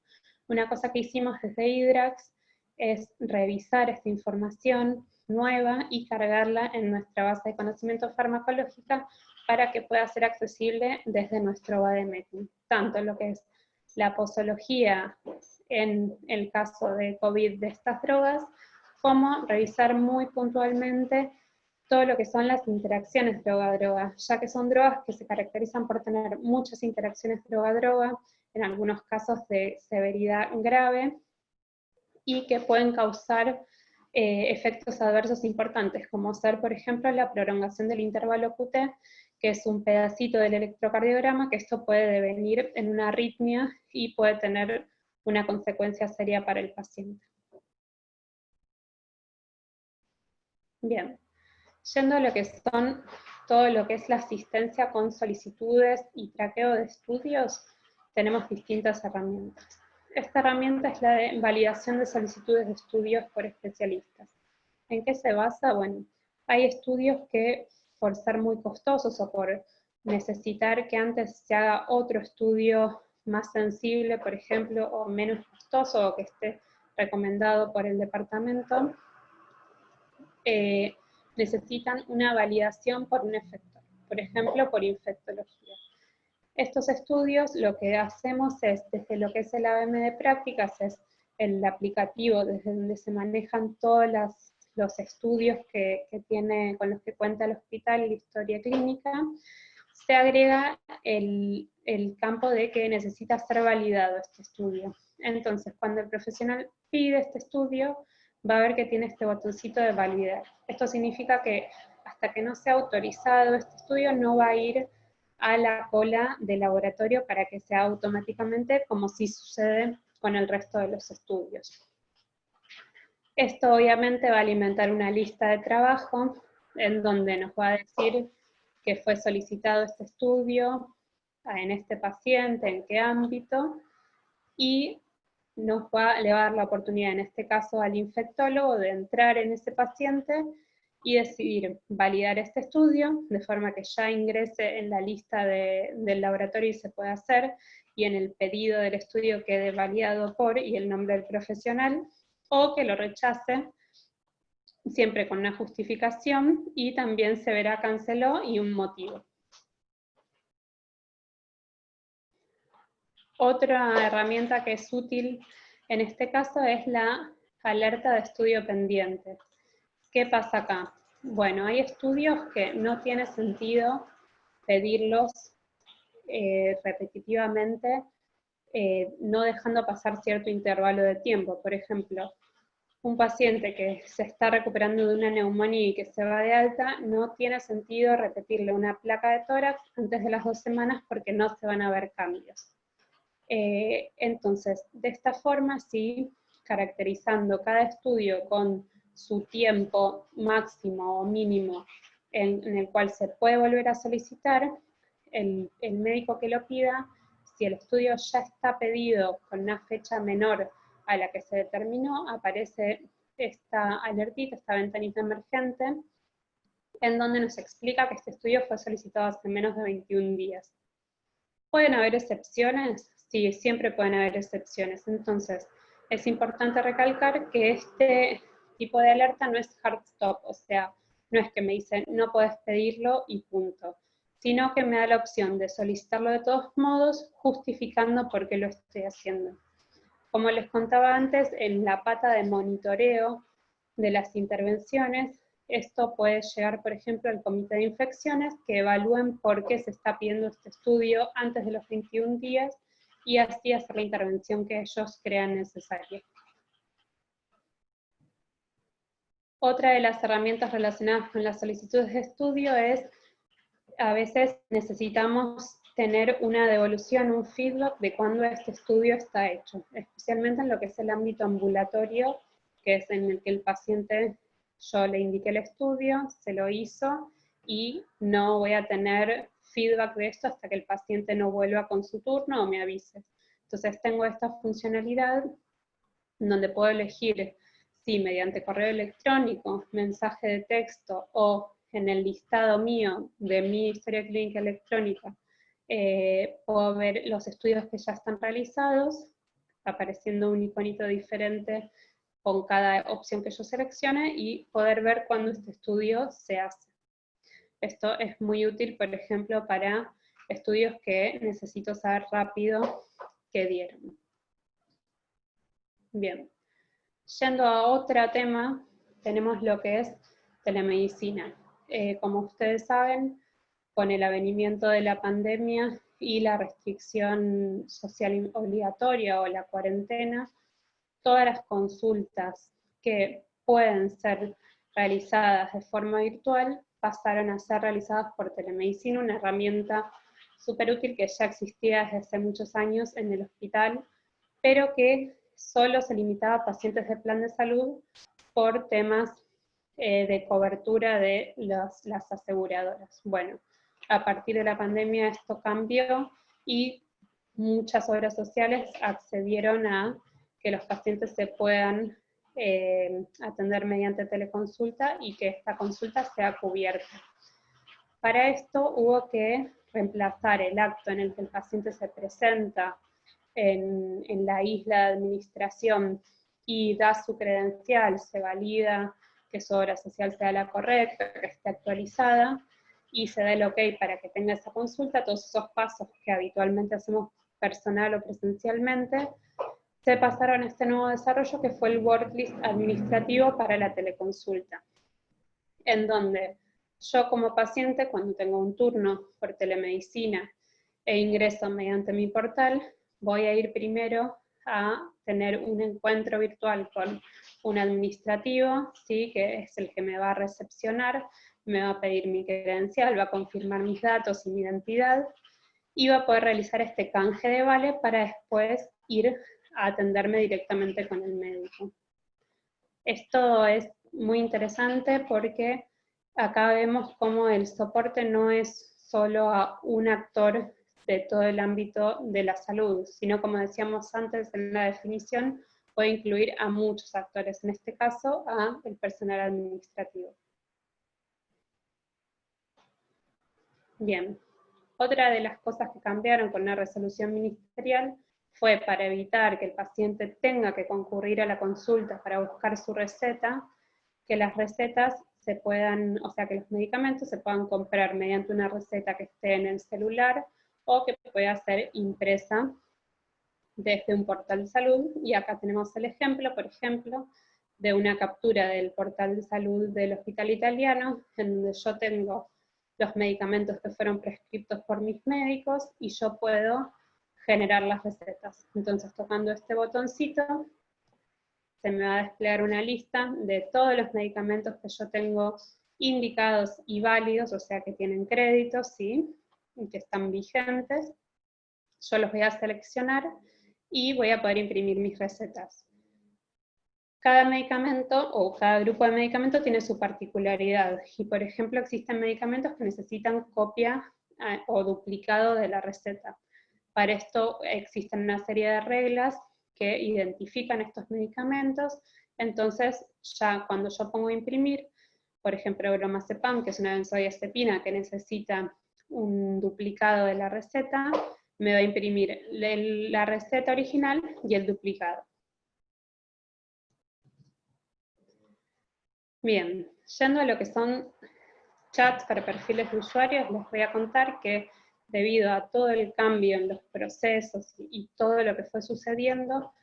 una cosa que hicimos desde IDRAX es revisar esta información nueva y cargarla en nuestra base de conocimiento farmacológica para que pueda ser accesible desde nuestro Vademécum, tanto lo que es la posología en el caso de COVID de estas drogas, como revisar muy puntualmente todo lo que son las interacciones droga-droga, ya que son drogas que se caracterizan por tener muchas interacciones droga-droga, en algunos casos de severidad grave, y que pueden causar efectos adversos importantes, como ser, por ejemplo, la prolongación del intervalo QT, que es un pedacito del electrocardiograma, que esto puede devenir en una arritmia y puede tener una consecuencia seria para el paciente. Bien, yendo a lo que son todo lo que es la asistencia con solicitudes y traqueo de estudios, tenemos distintas herramientas. Esta herramienta es la de validación de solicitudes de estudios por especialistas. ¿En qué se basa? Bueno, hay estudios que, por ser muy costosos o por necesitar que antes se haga otro estudio más sensible, por ejemplo, o menos costoso, o que esté recomendado por el departamento, necesitan una validación por un efector, por ejemplo, por infectología. Estos estudios lo que hacemos es, desde lo que es el ABM de prácticas, es el aplicativo desde donde se manejan todas las los estudios con los que cuenta el hospital y la historia clínica, se agrega el campo de que necesita ser validado este estudio. Entonces, cuando el profesional pide este estudio, va a ver que tiene este botoncito de validar. Esto significa que hasta que no sea autorizado este estudio, no va a ir a la cola del laboratorio para que sea automáticamente, como sí sucede con el resto de los estudios. Esto obviamente va a alimentar una lista de trabajo en donde nos va a decir que fue solicitado este estudio, en este paciente, en qué ámbito, y le va a dar la oportunidad, en este caso al infectólogo, de entrar en ese paciente y decidir validar este estudio, de forma que ya ingrese en la lista del laboratorio y se pueda hacer, y en el pedido del estudio quede validado por y el nombre del profesional, o que lo rechace, siempre con una justificación, y también se verá canceló y un motivo. Otra herramienta que es útil en este caso es la alerta de estudio pendiente. ¿Qué pasa acá? Bueno, hay estudios que no tiene sentido pedirlos repetitivamente, no dejando pasar cierto intervalo de tiempo. Por ejemplo, un paciente que se está recuperando de una neumonía y que se va de alta, no tiene sentido repetirle una placa de tórax antes de las 2 semanas porque no se van a ver cambios. Entonces, de esta forma, sí, caracterizando cada estudio con su tiempo máximo o mínimo en el cual se puede volver a solicitar, el médico que lo pida, si el estudio ya está pedido con una fecha menor a la que se determinó, aparece esta alertita, esta ventanita emergente, en donde nos explica que este estudio fue solicitado hace menos de 21 días. ¿Pueden haber excepciones? Sí, siempre pueden haber excepciones. Entonces, es importante recalcar que este tipo de alerta no es hard stop, o sea, no es que me dicen no puedes pedirlo y punto, sino que me da la opción de solicitarlo de todos modos, justificando por qué lo estoy haciendo. Como les contaba antes, en la pata de monitoreo de las intervenciones, esto puede llegar, por ejemplo, al comité de infecciones, que evalúen por qué se está pidiendo este estudio antes de los 21 días, y así hacer la intervención que ellos crean necesaria. Otra de las herramientas relacionadas con las solicitudes de estudio es, a veces necesitamos tener una devolución, un feedback de cuándo este estudio está hecho, especialmente en lo que es el ámbito ambulatorio, que es en el que el paciente, yo le indiqué el estudio, se lo hizo, y no voy a tener feedback de esto hasta que el paciente no vuelva con su turno o me avise. Entonces tengo esta funcionalidad donde puedo elegir si mediante correo electrónico, mensaje de texto o en el listado mío de mi historia clínica electrónica, puedo ver los estudios que ya están realizados, apareciendo un iconito diferente con cada opción que yo seleccione, y poder ver cuándo este estudio se hace. Esto es muy útil, por ejemplo, para estudios que necesito saber rápido qué dieron. Bien, yendo a otro tema, tenemos lo que es telemedicina. Como ustedes saben, con el avenimiento de la pandemia y la restricción social obligatoria o la cuarentena, todas las consultas que pueden ser realizadas de forma virtual pasaron a ser realizadas por telemedicina, una herramienta súper útil que ya existía desde hace muchos años en el hospital, pero que solo se limitaba a pacientes de plan de salud por temas de cobertura de las aseguradoras. Bueno, a partir de la pandemia esto cambió y muchas obras sociales accedieron a que los pacientes se puedan atender mediante teleconsulta y que esta consulta sea cubierta. Para esto hubo que reemplazar el acto en el que el paciente se presenta en la isla de administración y da su credencial, se valida que su obra social sea la correcta, que esté actualizada, y se da el ok para que tenga esa consulta. Todos esos pasos que habitualmente hacemos personal o presencialmente, se pasaron a este nuevo desarrollo que fue el worklist administrativo para la teleconsulta, en donde yo como paciente, cuando tengo un turno por telemedicina e ingreso mediante mi portal, voy a ir primero a tener un encuentro virtual con un administrativo, ¿sí? Que es el que me va a recepcionar, me va a pedir mi credencial, va a confirmar mis datos y mi identidad, y va a poder realizar este canje de vale para después ir a atenderme directamente con el médico. Esto es muy interesante porque acá vemos cómo el soporte no es solo a un actor de todo el ámbito de la salud, sino, como decíamos antes en la definición, puede incluir a muchos actores, en este caso a el personal administrativo. Bien, otra de las cosas que cambiaron con la resolución ministerial fue, para evitar que el paciente tenga que concurrir a la consulta para buscar su receta, que las recetas se puedan, o sea, que los medicamentos se puedan comprar mediante una receta que esté en el celular o que pueda ser impresa desde un portal de salud. Y acá tenemos el ejemplo, por ejemplo, de una captura del portal de salud del Hospital Italiano, en donde yo tengo los medicamentos que fueron prescritos por mis médicos y yo puedo generar las recetas. Entonces, tocando este botoncito, se me va a desplegar una lista de todos los medicamentos que yo tengo indicados y válidos, o sea que tienen créditos, ¿sí? Y que están vigentes. Yo los voy a seleccionar y voy a poder imprimir mis recetas. Cada medicamento o cada grupo de medicamentos tiene su particularidad, y por ejemplo existen medicamentos que necesitan copia o duplicado de la receta. Para esto existen una serie de reglas que identifican estos medicamentos. Entonces ya cuando yo pongo imprimir, por ejemplo bromazepam, que es una benzodiazepina que necesita un duplicado de la receta, me va a imprimir la receta original y el duplicado. Bien, yendo a lo que son chats para perfiles de usuarios, les voy a contar que debido a todo el cambio en los procesos y todo lo que fue sucediendo,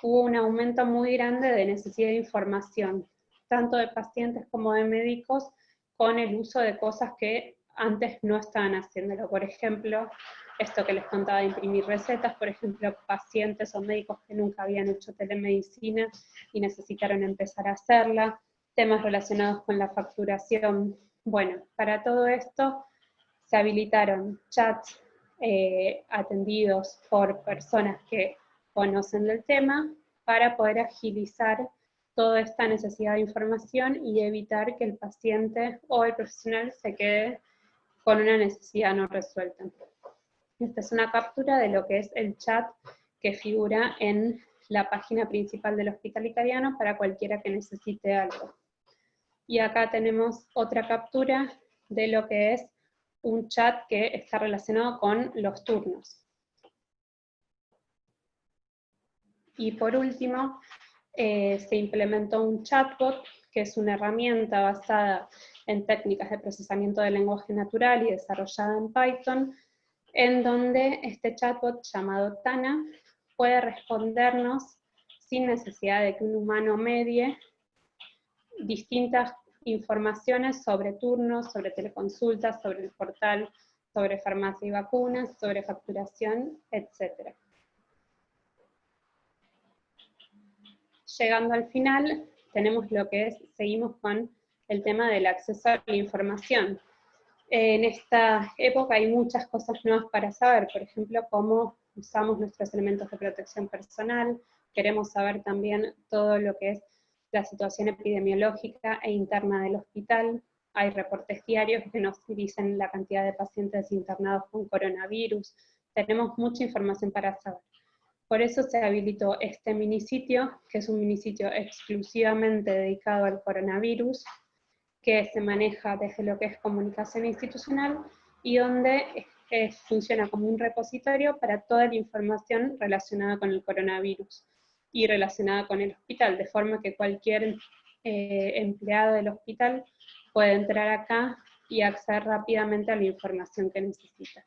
hubo un aumento muy grande de necesidad de información, tanto de pacientes como de médicos, con el uso de cosas que antes no estaban haciéndolo. Por ejemplo, esto que les contaba de imprimir recetas, por ejemplo, pacientes o médicos que nunca habían hecho telemedicina y necesitaron empezar a hacerla, temas relacionados con la facturación. Bueno, para todo esto se habilitaron chats atendidos por personas que conocen del tema para poder agilizar toda esta necesidad de información y evitar que el paciente o el profesional se quede con una necesidad no resuelta. Esta es una captura de lo que es el chat que figura en la página principal del Hospital Italiano para cualquiera que necesite algo. Y acá tenemos otra captura de lo que es un chat que está relacionado con los turnos. Y por último, se implementó un chatbot, que es una herramienta basada en técnicas de procesamiento de lenguaje natural y desarrollada en Python, en donde este chatbot llamado Tana puede respondernos sin necesidad de que un humano medie distintas informaciones sobre turnos, sobre teleconsultas, sobre el portal, sobre farmacia y vacunas, sobre facturación, etc. Llegando al final, tenemos lo que es, seguimos con el tema del acceso a la información. En esta época hay muchas cosas nuevas para saber, por ejemplo, cómo usamos nuestros elementos de protección personal. Queremos saber también todo lo que es la situación epidemiológica e interna del hospital. Hay reportes diarios que nos dicen la cantidad de pacientes internados con coronavirus. Tenemos mucha información para saber. Por eso se habilitó este minisitio, que es un minisitio exclusivamente dedicado al coronavirus, que se maneja desde lo que es comunicación institucional y donde funciona como un repositorio para toda la información relacionada con el coronavirus y relacionada con el hospital, de forma que cualquier empleado del hospital puede entrar acá y acceder rápidamente a la información que necesita.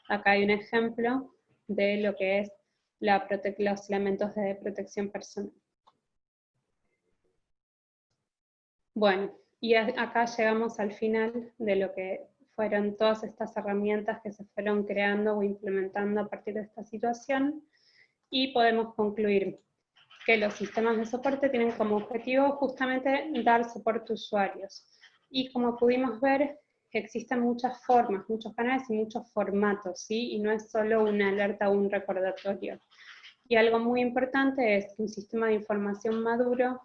Acá hay un ejemplo de lo que es los elementos de protección personal. Bueno, y acá llegamos al final de lo que fueron todas estas herramientas que se fueron creando o implementando a partir de esta situación, y podemos concluir que los sistemas de soporte tienen como objetivo justamente dar soporte a usuarios. Y como pudimos ver, existen muchas formas, muchos canales y muchos formatos, ¿sí? Y no es solo una alerta o un recordatorio. Y algo muy importante es que un sistema de información maduro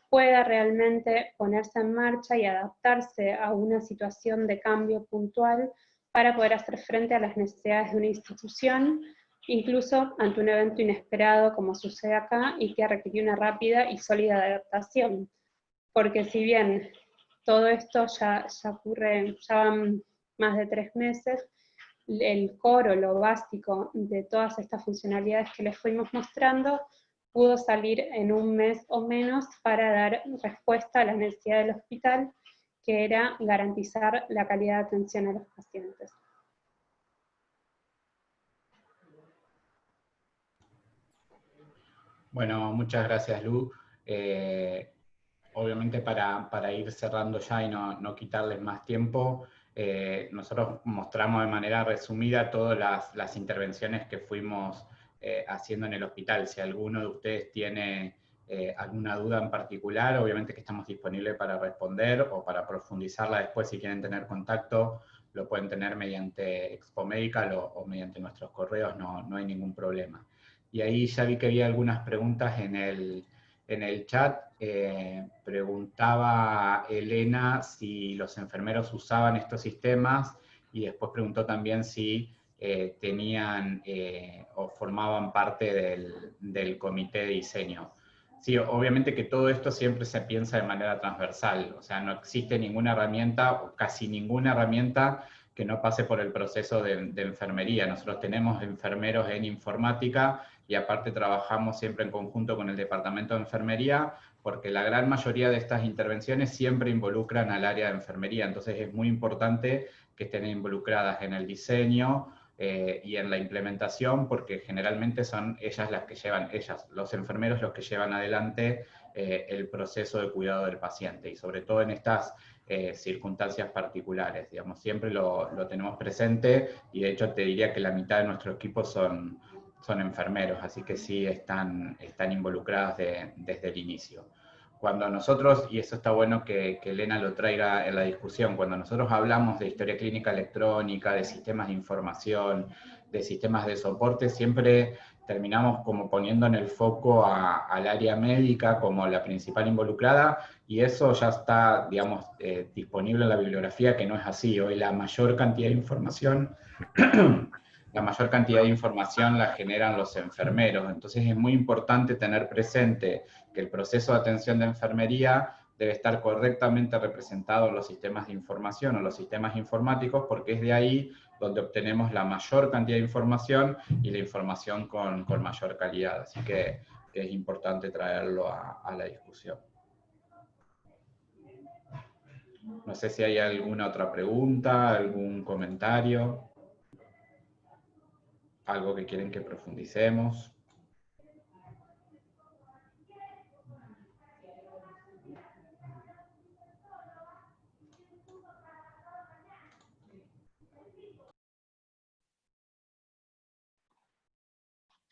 pueda realmente ponerse en marcha y adaptarse a una situación de cambio puntual para poder hacer frente a las necesidades de una institución, incluso ante un evento inesperado como sucede acá y que requirió una rápida y sólida adaptación. Porque si bien todo esto ya ocurre, ya van más de 3 meses, el core, lo básico de todas estas funcionalidades que les fuimos mostrando, pudo salir en un mes o menos para dar respuesta a la necesidad del hospital, que era garantizar la calidad de atención a los pacientes. Bueno, muchas gracias, Lu. Obviamente para ir cerrando ya y no quitarles más tiempo, nosotros mostramos de manera resumida todas las intervenciones que fuimos haciendo en el hospital. Si alguno de ustedes tiene alguna duda en particular, obviamente que estamos disponibles para responder o para profundizarla después. Si quieren tener contacto, lo pueden tener mediante Expo Medical o mediante nuestros correos, no hay ningún problema. Y ahí ya vi que había algunas preguntas en el chat. Preguntaba Elena si los enfermeros usaban estos sistemas, y después preguntó también si tenían o formaban parte del comité de diseño. Sí, obviamente que todo esto siempre se piensa de manera transversal, o sea, no existe ninguna herramienta o casi ninguna herramienta que no pase por el proceso de enfermería. Nosotros tenemos enfermeros en informática y aparte trabajamos siempre en conjunto con el departamento de enfermería, porque la gran mayoría de estas intervenciones siempre involucran al área de enfermería, entonces es muy importante que estén involucradas en el diseño y en la implementación, porque generalmente son ellas las que llevan, los enfermeros los que llevan adelante el proceso de cuidado del paciente, y sobre todo en estas circunstancias particulares, digamos, siempre lo tenemos presente, y de hecho te diría que la mitad de nuestro equipo son enfermeros, así que sí están involucradas desde el inicio. Cuando nosotros, y eso está bueno que Elena lo traiga en la discusión, cuando nosotros hablamos de historia clínica electrónica, de sistemas de información, de sistemas de soporte, siempre terminamos como poniendo en el foco al área médica como la principal involucrada, y eso ya está, digamos, disponible en la bibliografía, que no es así. Hoy la mayor cantidad de información la generan los enfermeros. Entonces es muy importante tener presente que el proceso de atención de enfermería debe estar correctamente representado en los sistemas de información o los sistemas informáticos, porque es de ahí donde obtenemos la mayor cantidad de información y la información con mayor calidad. Así que es importante traerlo a la discusión. No sé si hay alguna otra pregunta, algún comentario, algo que quieren que profundicemos.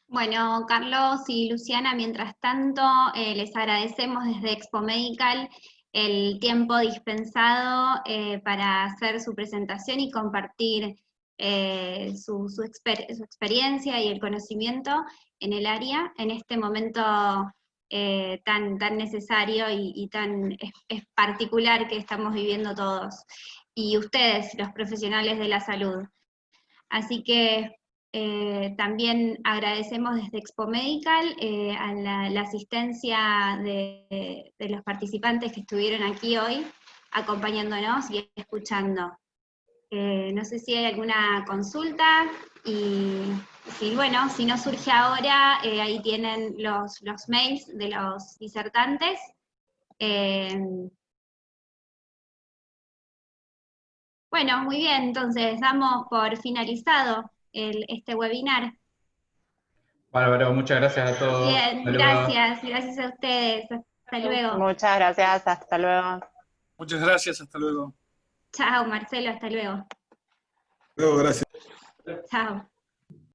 Bueno, Carlos y Luciana, mientras tanto, les agradecemos desde Expo Medical el tiempo dispensado para hacer su presentación y compartir su experiencia y el conocimiento en el área, en este momento tan necesario y tan particular que estamos viviendo todos, y ustedes, los profesionales de la salud. Así que también agradecemos desde Expo Medical a la asistencia de los participantes que estuvieron aquí hoy, acompañándonos y escuchando. No sé si hay alguna consulta, y bueno, si no surge ahora, ahí tienen los mails de los disertantes. Bueno, muy bien, entonces damos por finalizado este webinar. Bárbaro, muchas gracias a todos. Bien, Hasta luego. gracias a ustedes. Hasta luego. Muchas gracias, hasta luego. Muchas gracias, hasta luego. Chao, Marcelo, hasta luego. Luego, gracias. Chao.